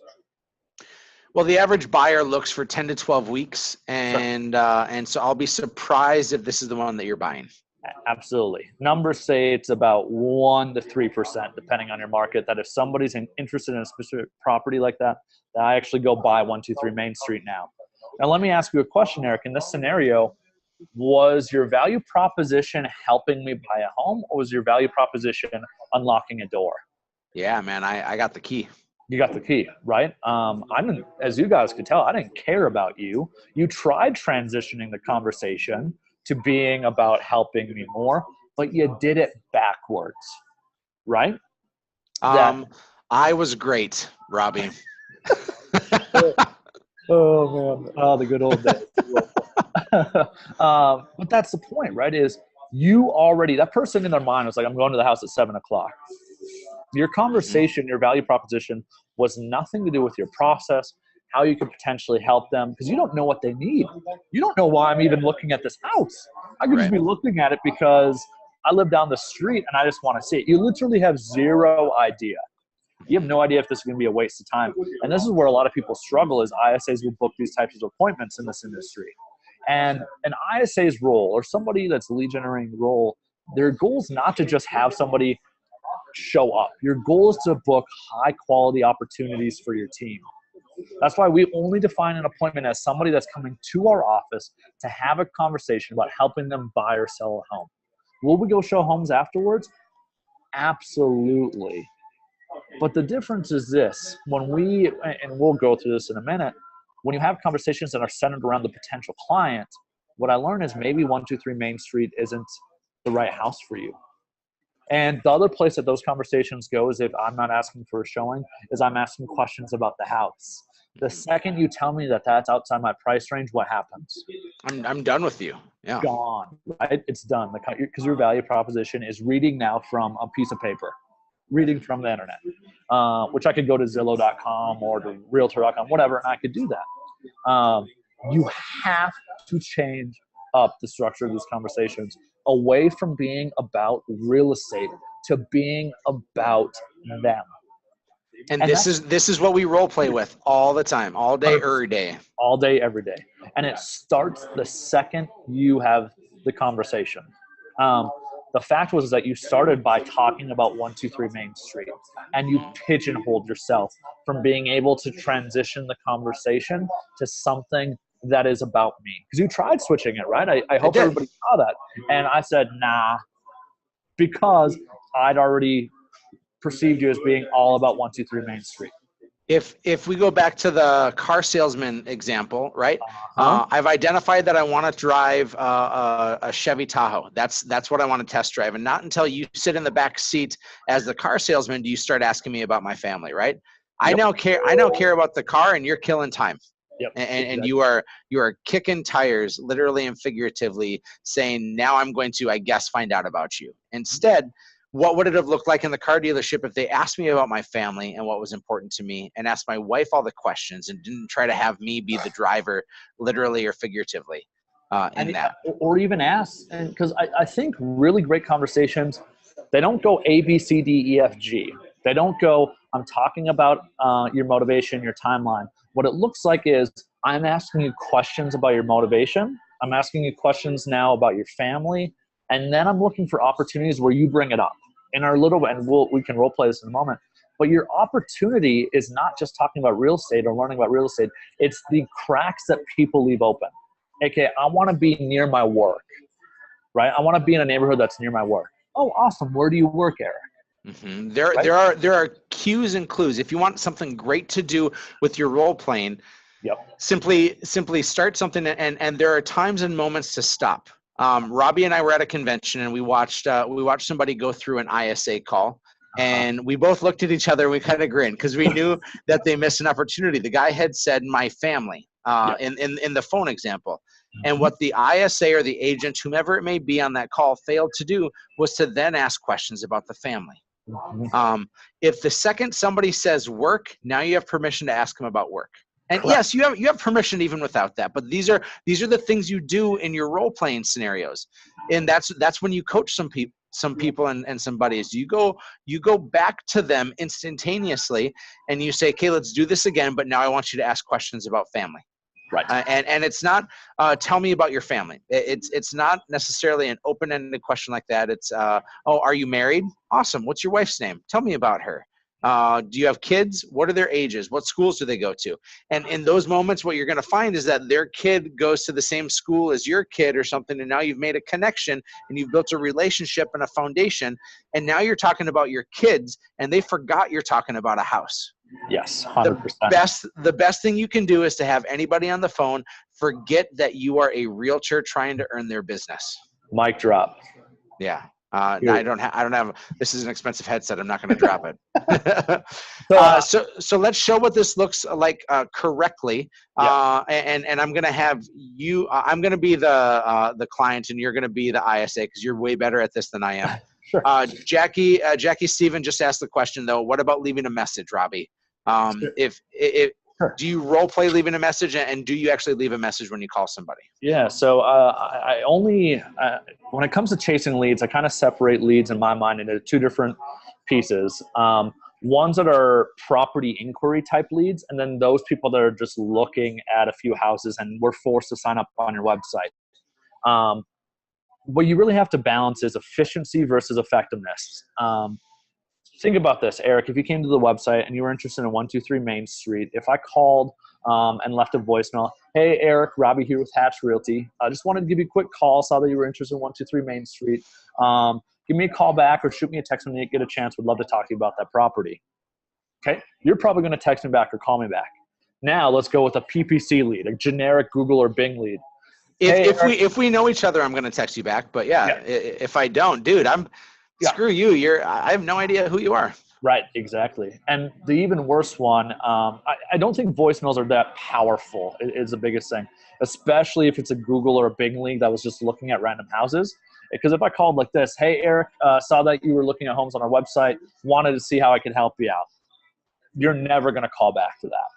Well, the average buyer looks for 10 to 12 weeks, and so I'll be surprised if this is the one that you're buying. Absolutely. Numbers say it's about 1 to 3%, depending on your market, that if somebody's interested in a specific property like that, I actually go buy 123 Main Street now. Now, let me ask you a question, Eric. In this scenario, was your value proposition helping me buy a home, or was your value proposition unlocking a door? Yeah, man, I got the key. You got the key, right? As you guys could tell, I didn't care about you. You tried transitioning the conversation to being about helping me more, but you did it backwards, right? I was great, Robbie. Oh man, the good old days. But that's the point, right? Is that person in their mind was like, I'm going to the house at 7 o'clock. Your conversation, your value proposition was nothing to do with your process, how you could potentially help them, because you don't know what they need. You don't know why I'm even looking at this house. I could just be looking at it because I live down the street and I just want to see it. You literally have zero idea. You have no idea if this is going to be a waste of time. And this is where a lot of people struggle is ISAs will book these types of appointments in this industry. And an ISA's role, or somebody that's lead generating role, their goal is not to just have somebody show up. Your goal is to book high quality opportunities for your team. That's why we only define an appointment as somebody that's coming to our office to have a conversation about helping them buy or sell a home. Will we go show homes afterwards? Absolutely. But the difference is this, and we'll go through this in a minute, when you have conversations that are centered around the potential client, what I learned is maybe 123 Main Street isn't the right house for you. And the other place that those conversations go is if I'm not asking for a showing, is I'm asking questions about the house. The second you tell me that that's outside my price range, what happens? I'm done with you. Yeah. Gone, right? It's done. Because your value proposition is reading now from a piece of paper, reading from the internet, which I could go to Zillow.com or to Realtor.com, whatever, and I could do that. You have to change up the structure of these conversations away from being about real estate to being about them. And this is what we role play with all the time, all day, every day. All day, every day. And it starts the second you have the conversation. The fact was that you started by talking about 123 Main Street, and you pigeonholed yourself from being able to transition the conversation to something that is about me. Because you tried switching it, right? I hope everybody saw that. And I said, nah, because I'd already perceived you as being all about 123 Main Street. If we go back to the car salesman example, right? I've identified that I want to drive a Chevy Tahoe. That's what I want to test drive. And not until you sit in the back seat as the car salesman do you start asking me about my family, right? Yep. I now care about the car, and you're killing time. Yep. And you are kicking tires, literally and figuratively, saying, now I'm going to, I guess, find out about you. Instead, what would it have looked like in the car dealership if they asked me about my family and what was important to me, and asked my wife all the questions and didn't try to have me be the driver, literally or figuratively, in that? Or even ask, because I think really great conversations, they don't go A, B, C, D, E, F, G. They don't go, I'm talking about your motivation, your timeline. What it looks like is I'm asking you questions about your motivation. I'm asking you questions now about your family. And then I'm looking for opportunities where you bring it up in our little, and we can role play this in a moment. But your opportunity is not just talking about real estate or learning about real estate. It's the cracks that people leave open. Okay, I want to be near my work, right? I want to be in a neighborhood that's near my work. Oh, awesome. Where do you work, Eric? Mm-hmm. There are cues and clues. If you want something great to do with your role playing, simply start something, and there are times and moments to stop. Robbie and I were at a convention, and we watched somebody go through an ISA call, and we both looked at each other and we kind of grinned because we knew that they missed an opportunity. The guy had said my family in the phone example. And what the ISA or the agent, whomever it may be on that call, failed to do was to then ask questions about the family. If the second somebody says work, now you have permission to ask them about work. And yes, you have permission even without that. But these are the things you do in your role playing scenarios, and that's when you coach some people and some buddies. You go back to them instantaneously, and you say, "Okay, let's do this again. But now I want you to ask questions about family." Right. And it's not tell me about your family. It's not necessarily an open-ended question like that. It's oh, are you married? Awesome. What's your wife's name? Tell me about her. Do you have kids? What are their ages? What schools do they go to? And in those moments, what you're going to find is that their kid goes to the same school as your kid or something, and now you've made a connection and you've built a relationship and a foundation, and now you're talking about your kids, and they forgot you're talking about a house. Yes, 100%. The best thing you can do is to have anybody on the phone forget that you are a realtor trying to earn their business. Mic drop. Yeah. No, I don't have. This is an expensive headset. I'm not going to drop it. So let's show what this looks like correctly. And I'm going to have you. I'm going to be the client, and you're going to be the ISA because you're way better at this than I am. Sure. Jackie Stephen just asked the question though. What about leaving a message, Robbie? Sure. Do you role play leaving a message, and do you actually leave a message when you call somebody? Yeah. So I only when it comes to chasing leads, I kind of separate leads in my mind into two different pieces. Ones that are property inquiry type leads, and then those people that are just looking at a few houses and were forced to sign up on your website. What you really have to balance is efficiency versus effectiveness. Think about this, Eric. If you came to the website and you were interested in 123 Main Street, if I called and left a voicemail, hey, Eric, Robbie here with Hatch Realty. I just wanted to give you a quick call. Saw that you were interested in 123 Main Street. Give me a call back or shoot me a text when you get a chance. Would love to talk to you about that property. Okay, you're probably going to text me back or call me back. Now let's go with a PPC lead, a generic Google or Bing lead. If we know each other, I'm going to text you back. But if I don't, dude, screw you. I have no idea who you are. Right, exactly. And the even worse one, I don't think voicemails are that powerful is the biggest thing, especially if it's a Google or a Bing lead that was just looking at random houses. Because if I called like this, hey, Eric, saw that you were looking at homes on our website, wanted to see how I could help you out. You're never going to call back to that.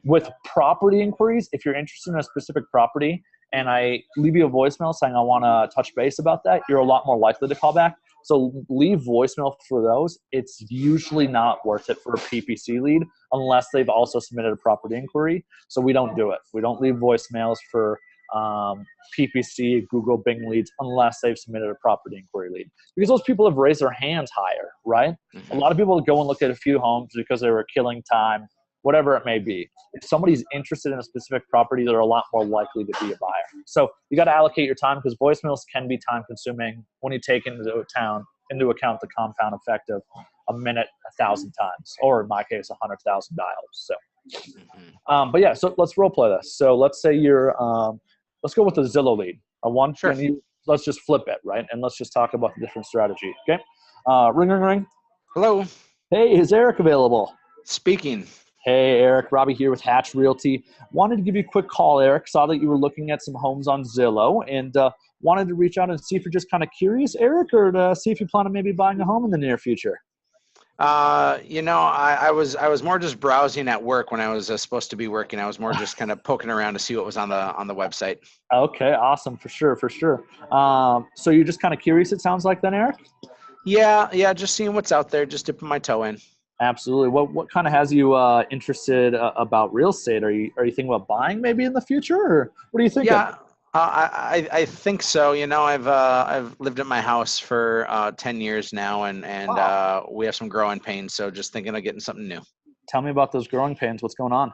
With property inquiries, if you're interested in a specific property and I leave you a voicemail saying I want to touch base about that, you're a lot more likely to call back. So leave voicemail for those. It's usually not worth it for a PPC lead unless they've also submitted a property inquiry. So we don't do it. We don't leave voicemails for PPC, Google, Bing leads unless they've submitted a property inquiry lead. Because those people have raised their hands higher, right? A lot of people go and look at a few homes because they were killing time, whatever it may be. If somebody's interested in a specific property, they're a lot more likely to be a buyer. So you got to allocate your time because voicemails can be time consuming when you take into account the compound effect of a minute 1,000 times, or in my case, 100,000 dials. So, but yeah, so let's role play this. So let's say you're, let's go with the Zillow lead. Sure. Let's just flip it, right? And let's just talk about the different strategy. Okay. Ring, ring, ring. Hello. Hey, is Eric available? Speaking. Hey, Eric. Robbie here with Hatch Realty. Wanted to give you a quick call, Eric. Saw that you were looking at some homes on Zillow and wanted to reach out and see if you're just kind of curious, Eric, or to see if you plan on maybe buying a home in the near future. I was more just browsing at work when I was supposed to be working. I was more just kind of poking around to see what was on the website. Okay, awesome. For sure. So you're just kind of curious, it sounds like then, Eric? Yeah, just seeing what's out there, just dipping my toe in. Absolutely. What kind of has you interested about real estate? Are you thinking about buying maybe in the future, or what are you thinking? Yeah, I think so. I've lived at my house for 10 years now, and Wow. we have some growing pains. So just thinking of getting something new. Tell me about those growing pains. What's going on?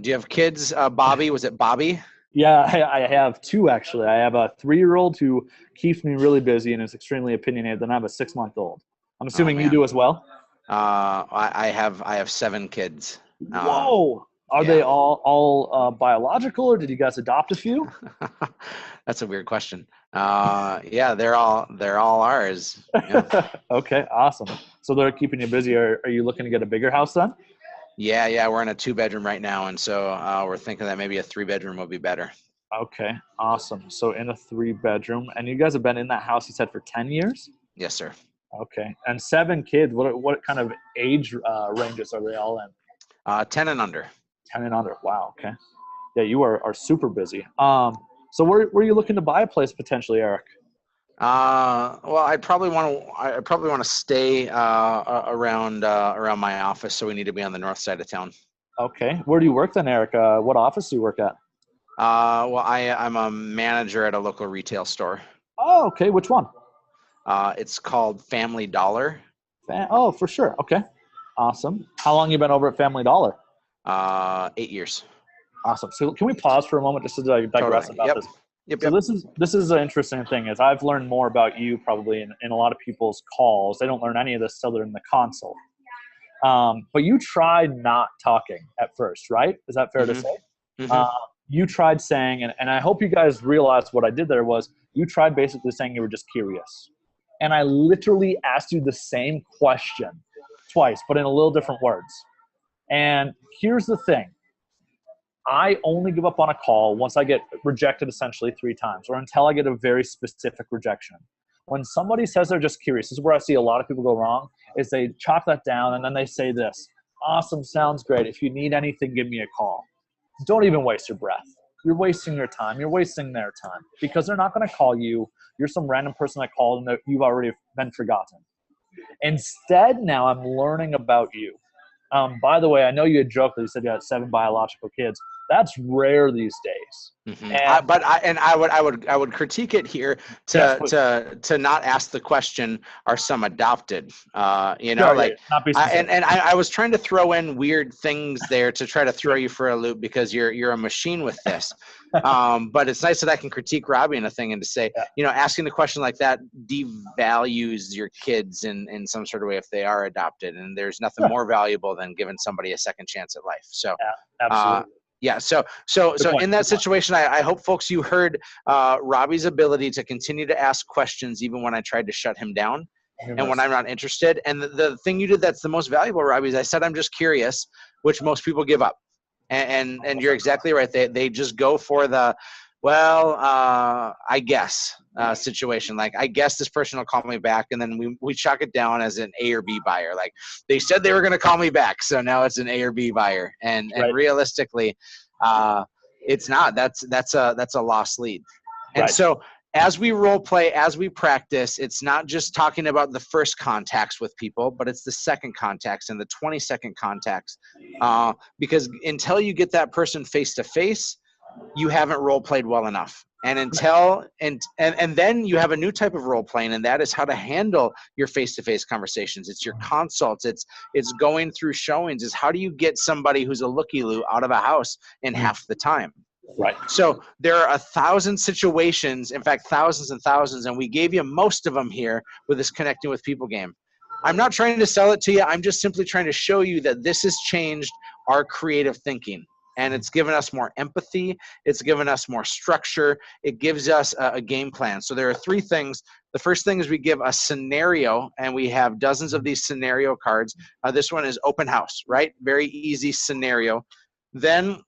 Do you have kids? Bobby, was it Bobby? Yeah, I have two actually. I have a 3-year-old who keeps me really busy and is extremely opinionated. Then I have a 6-month-old. I'm assuming you Man. do as well. I have 7 kids. Whoa! Are they all biological, or did you guys adopt a few? That's a weird question. Yeah, they're all ours. Yeah. Okay, awesome. So they're keeping you busy. Are you looking to get a bigger house then? Yeah, we're in a 2-bedroom right now, and so we're thinking that maybe a 3-bedroom would be better. Okay, awesome. So in a 3-bedroom, and you guys have been in that house, you said, for 10 years? Yes, sir. Okay, and 7 kids. What kind of age ranges are they all in? 10 and under. 10 and under. Wow. Okay. Yeah, you are super busy. So where are you looking to buy a place potentially, Eric? Well, I probably want to stay around my office, so we need to be on the north side of town. Okay. Where do you work then, Eric? What office do you work at? Well, I'm a manager at a local retail store. Oh, okay. Which one? It's called Family Dollar. Oh, for sure. Okay. Awesome. How long you been over at Family Dollar? 8 years. Awesome. So can we pause for a moment just to digress Totally. about this? Yep. So this is an interesting thing is I've learned more about you probably in a lot of people's calls. They don't learn any of this till they're in the console. But you tried not talking at first, right? Is that fair to say? Mm-hmm. You tried saying, and I hope you guys realized what I did there was you tried basically saying you were just curious. And I literally asked you the same question twice, but in a little different words. And here's the thing. I only give up on a call once I get rejected essentially 3 times or until I get a very specific rejection. When somebody says they're just curious, this is where I see a lot of people go wrong, is they chop that down and then they say this, awesome, sounds great. If you need anything, give me a call. Don't even waste your breath. You're wasting your time. You're wasting their time because they're not going to call you. You're some random person that called and you've already been forgotten. Instead, now I'm learning about you. By the way, I know you had joked that you said you had 7 biological kids. That's rare these days. Mm-hmm. And I would critique it here to not ask the question, are some adopted? Not be specific. I was trying to throw in weird things there to try to throw you for a loop because you're a machine with this. But it's nice that I can critique Robbie in a thing and to say, asking a question like that devalues your kids in some sort of way if they are adopted, and there's nothing more valuable than giving somebody a second chance at life. So absolutely. So in that situation, I hope folks you heard Robbie's ability to continue to ask questions even when I tried to shut him down and when I'm not interested. And the thing you did that's the most valuable, Robbie, is I said I'm just curious, which most people give up. And you're exactly right. They just go for the well, I guess situation. Like, I guess this person will call me back, and then we chalk it down as an A or B buyer. Like, they said they were going to call me back, so now it's an A or B buyer. And Right. realistically, it's not. That's a lost lead. And Right. so as we role play, as we practice, it's not just talking about the first contacts with people, but it's the second contacts and the 20-second contacts. Because until you get that person face to face, you haven't role played well enough. And until and then you have a new type of role playing, and that is how to handle your face-to-face conversations. It's your consults. It's going through showings. Is how do you get somebody who's a looky-loo out of a house in half the time? Right. So there are 1,000 situations, in fact, thousands and thousands, and we gave you most of them here with this Connecting with People game. I'm not trying to sell it to you. I'm just simply trying to show you that this has changed our creative thinking. And it's given us more empathy. It's given us more structure. It gives us a game plan. So there are 3 things. The first thing is we give a scenario, and we have dozens of these scenario cards. This one is open house, right? Very easy scenario. Then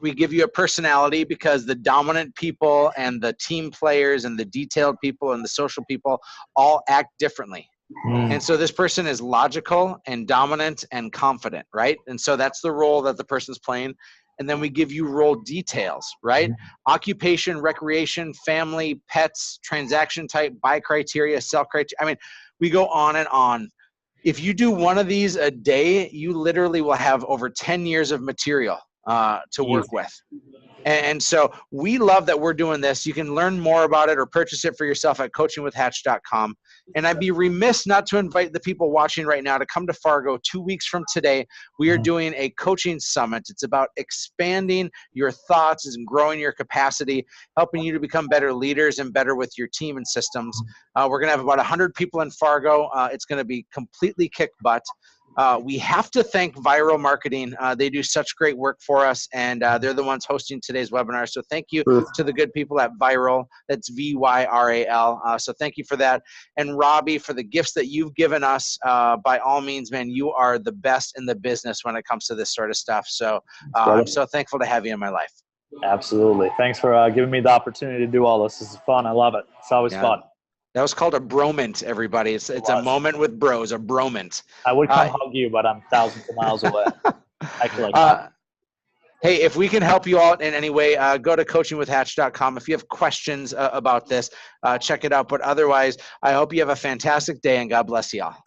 we give you a personality, because the dominant people and the team players and the detailed people and the social people all act differently. And so this person is logical and dominant and confident, right? And so that's the role that the person's playing. And then we give you role details, right? Occupation, recreation, family, pets, transaction type, buy criteria, sell criteria. I mean, we go on and on. If you do one of these a day, you literally will have over 10 years of material to work with. And so we love that we're doing this. You can learn more about it or purchase it for yourself at coachingwithhatch.com. And I'd be remiss not to invite the people watching right now to come to Fargo 2 weeks from today. We are doing a coaching summit. It's about expanding your thoughts and growing your capacity, helping you to become better leaders and better with your team and systems. We're going to have about 100 people in Fargo. It's going to be completely kick butt. We have to thank Viral Marketing. They do such great work for us, and they're the ones hosting today's webinar. So thank you to the good people at Viral. That's VYRAL. So thank you for that. And Robbie, for the gifts that you've given us. By all means, man, you are the best in the business when it comes to this sort of stuff. So I'm so thankful to have you in my life. Absolutely. Thanks for giving me the opportunity to do all this. This is fun. I love it. It's always fun. That was called a bromant, everybody. It's a moment with bros, a bromant. I would come hug you, but I'm thousands of miles away. Hey, if we can help you out in any way, go to coachingwithhatch.com. If you have questions about this, check it out. But otherwise, I hope you have a fantastic day, and God bless you all.